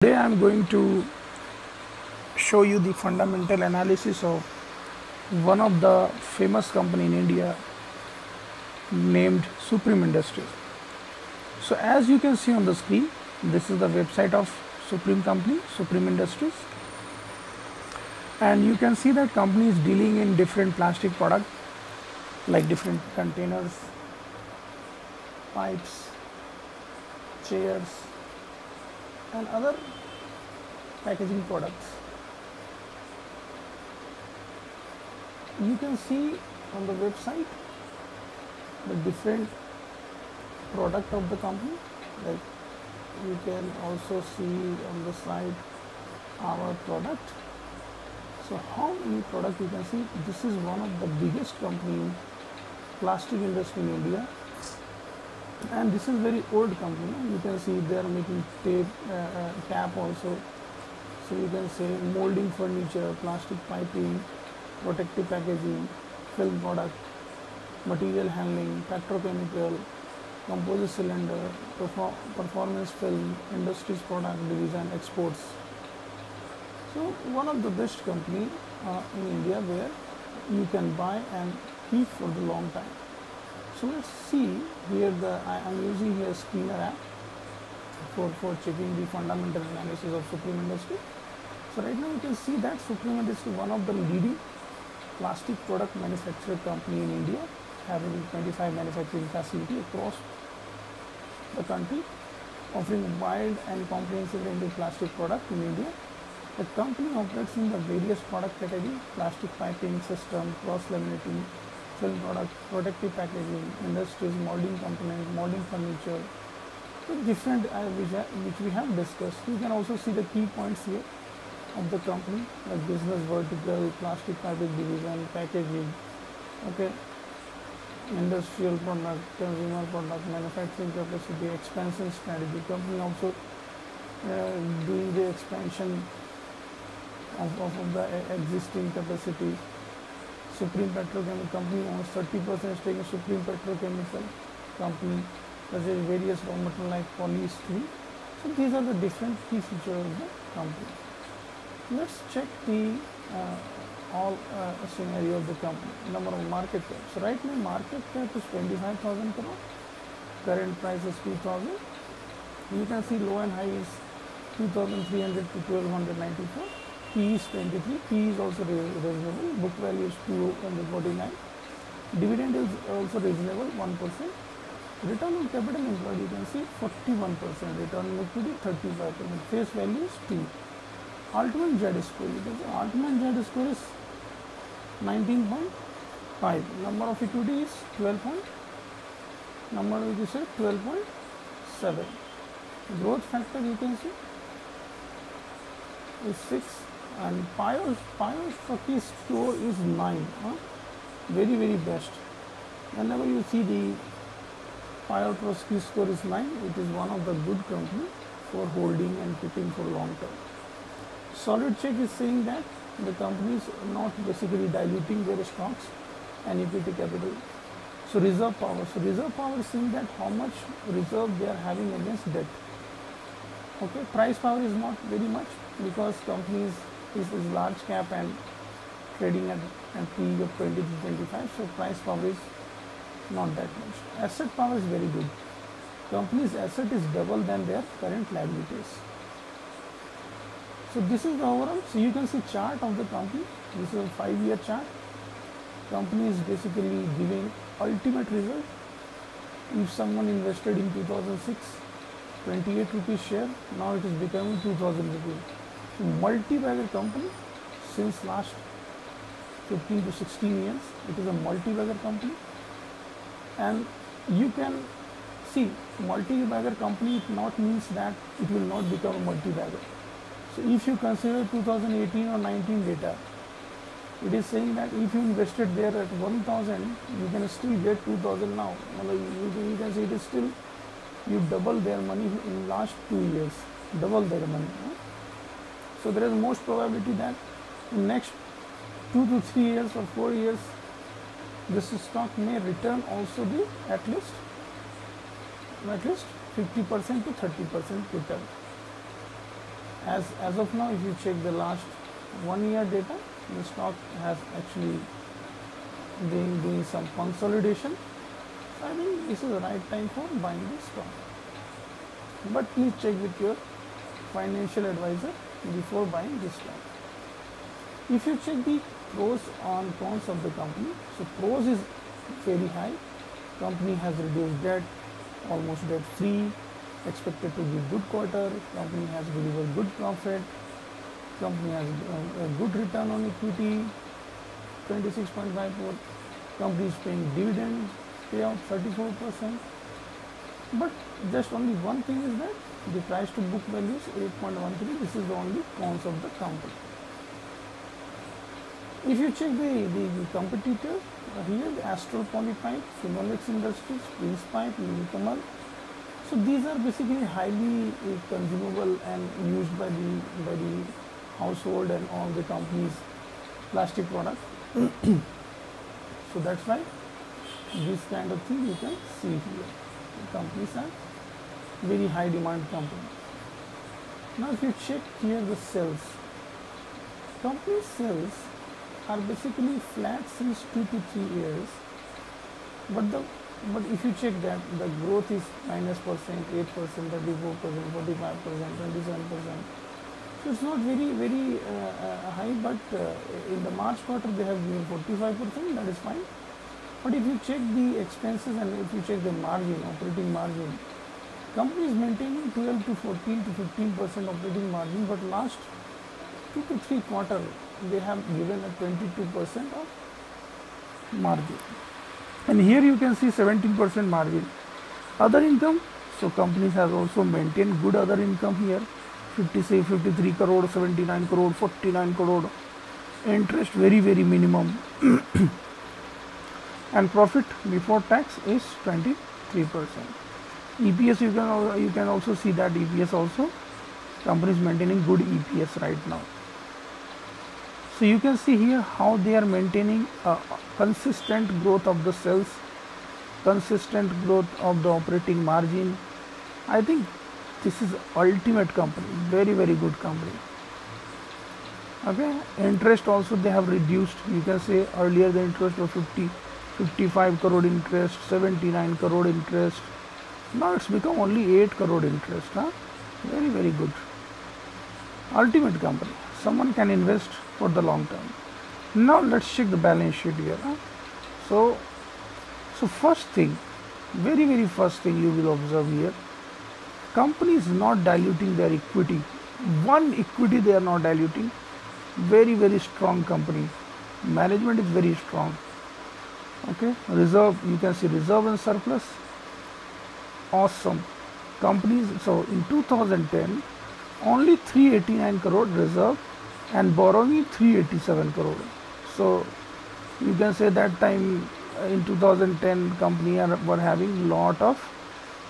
Today I am going to show you the fundamental analysis of one of the famous company in India named Supreme Industries. So as you can see on the screen, this is the website of Supreme company, Supreme Industries. And you can see that company is dealing in different plastic products like different containers, pipes, chairs, and other packaging products. You can see on the website the different product of the company. Like you can also see on the side our product. So how many product you can see? This is one of the biggest company in plastic industry in India. And this is very old company. You can see they are making tape, tap also. So you can say molding furniture, plastic piping, protective packaging, film product, material handling, petrochemical, composite cylinder, performance film, industries product division, exports. So one of the best company in India where you can buy and keep for the long time. So let's see here I am using here Screener app for checking the fundamental analysis of Supreme Industry. So right now you can see that Supreme Industry is one of the leading plastic product manufacturer company in India, having 25 manufacturing facility across the country, offering a wide and comprehensive range of plastic product in India. The company operates in the various product categories: plastic piping system, cross-laminating, film product, protective packaging, industries, molding components, molding furniture, so different which we have discussed. You can also see the key points here of the company, like business vertical, plastic piping division, packaging, okay, industrial product, consumer product, manufacturing capacity, expansion strategy. Company also doing the expansion of the existing capacity. Supreme Petrochemical Company owns 30% stake in Supreme Petrochemical Company, such as various raw material like polystyrene. So these are the different key features of the company. Let's check the all scenario of the company. Number of market cap. So right now market cap is 25,000 crore. Current price is 2,000. You can see low and high is 2,300 to 1,294. P is 23. P is also reasonable. Book value is 249. Dividend is also reasonable, 1%. Return on capital employed, you can see 41%. Return on equity 35%. Face value is 2. Ultimate Z score. You can see ultimate Z score is 19.5. Number of equity is 12. Number of equity is 12.7. Growth factor you can see is 6. And Pio's score is 9. Very, very best. Whenever you see the Pio score is 9, it is one of the good company for holding and keeping for long term. Solid check is saying that the company is not basically diluting their stocks and equity capital. So reserve power. So reserve power is saying that how much reserve they are having against debt. Okay, price power is not very much because company is large cap and trading at PE of 20 to 25. So price power is not that much. Asset power is very good. Company's asset is double than their current liabilities. So this is the overall. So you can see chart of the company. This is a 5-year chart. Company is basically giving ultimate result. If someone invested in 2006, 28 rupees share, now it is becoming 2000 rupees. So multi-bagger company since last 15 to 16 years. It is a multi-bagger company. And you can see multi-bagger company, it not means that it will not become a multi-bagger. So if you consider 2018 or 19 data, it is saying that if you invested there at 1000, you can still get 2000 now. You can see it is still, you double their money in last 2 years, double their money. So there is most probability that in next 2 to 3 years or 4 years, this stock may return also be at least 50% to 30% return. As of now, if you check the last 1 year data, the stock has actually been doing some consolidation. So I think this is the right time for buying this stock. But please check with your financial advisor before buying this stock. If you check the pros and cons of the company, so pros is very high. Company has reduced debt, almost debt free, expected to give good quarter, company has delivered good profit, company has a good return on equity, 26.54, company is paying dividend payout 34%. But just only one thing is that the price to book value is 8.13. This is the only cons of the company. If you check the competitor, here the Astral Polypipe, Finolex Industries, Prince Pipe, Unikamal. So these are basically highly consumable and used by the household and all the companies plastic products. So that's why this kind of thing you can see here. The companies are very high demand companies. Now if you check here the sales, company sales are basically flat since 2 to 3 years, but if you check that the growth is -%, 8%, 34%, 45%, 27%. So it's not very high, but in the March quarter they have given 45%, that is fine. But if you check the expenses and if you check the margin, operating margin, company is maintaining 12 to 14 to 15% operating margin, but last 2 to 3 quarters they have given a 22% of margin. And here you can see 17% margin. Other income, so companies have also maintained good other income here. 53 crore, 79 crore, 49 crore. Interest very minimum. And profit before tax is 23%. EPS you can also see that EPS also company is maintaining good EPS right now. So you can see here how they are maintaining a consistent growth of the sales, consistent growth of the operating margin. I think this is ultimate company, very good company. Okay, interest also they have reduced. You can say earlier the interest was 55 crore interest, 79 crore interest. Now it's become only 8 crore interest. Very good. Ultimate company. Someone can invest for the long term. Now let's check the balance sheet here. So first thing, very first thing you will observe here, company is not diluting their equity. One equity they are not diluting. Very strong company. Management is very strong. Okay, reserve, you can see reserve and surplus. Awesome. Companies, so in 2010, only 389 crore reserve and borrowing 387 crore. So you can say that time in 2010 company were having lot of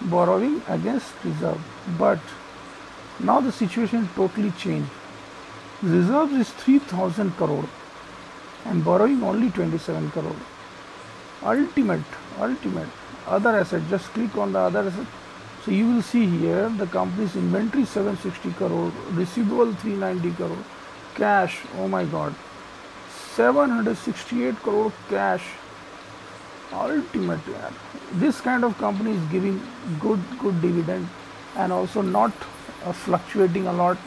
borrowing against reserve, but now the situation totally changed. Reserves is 3000 crore and borrowing only 27 crore. Ultimate other asset, just click on the other asset. So you will see here the company's inventory 760 crore, receivable 390 crore, cash, oh my god, 768 crore cash. Ultimate. This kind of company is giving good dividend and also not fluctuating a lot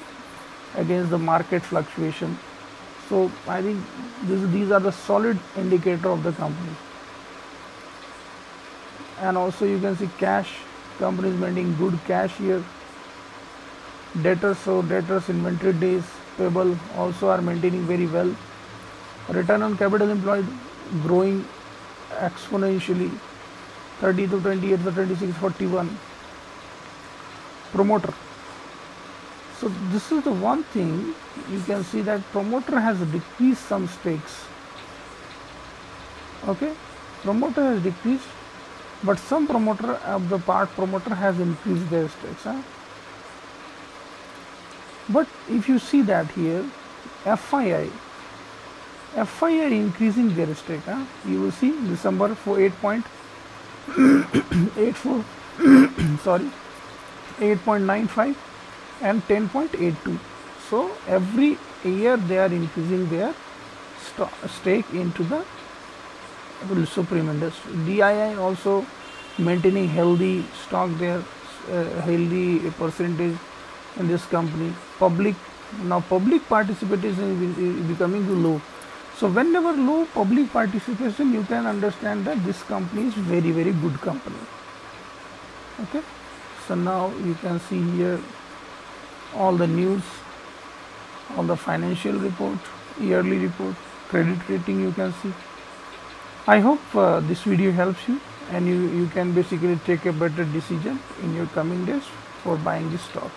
against the market fluctuation. So I think these are the solid indicator of the company. And also you can see cash, company is maintaining good cash here. Debtors, so debtors, inventory days payable also are maintaining very well. Return on capital employed growing exponentially, 30 to 28 to 26, 41. Promoter. So this is the one thing you can see that promoter has decreased some stakes. Okay, promoter has decreased, but some promoter of the part promoter has increased their stakes. But if you see that here, FII increasing their stake. You will see December for 8.84 sorry, 8.95 and 10.82. So every year they are increasing their stake into the Supreme Industry. DII also maintaining healthy stock there, healthy percentage in this company. Public participation is becoming low. So whenever low public participation, you can understand that this company is very good company. Okay. So now you can see here all the news, all the financial report, yearly report, credit rating you can see. I hope this video helps you and you can basically take a better decision in your coming days for buying this stock.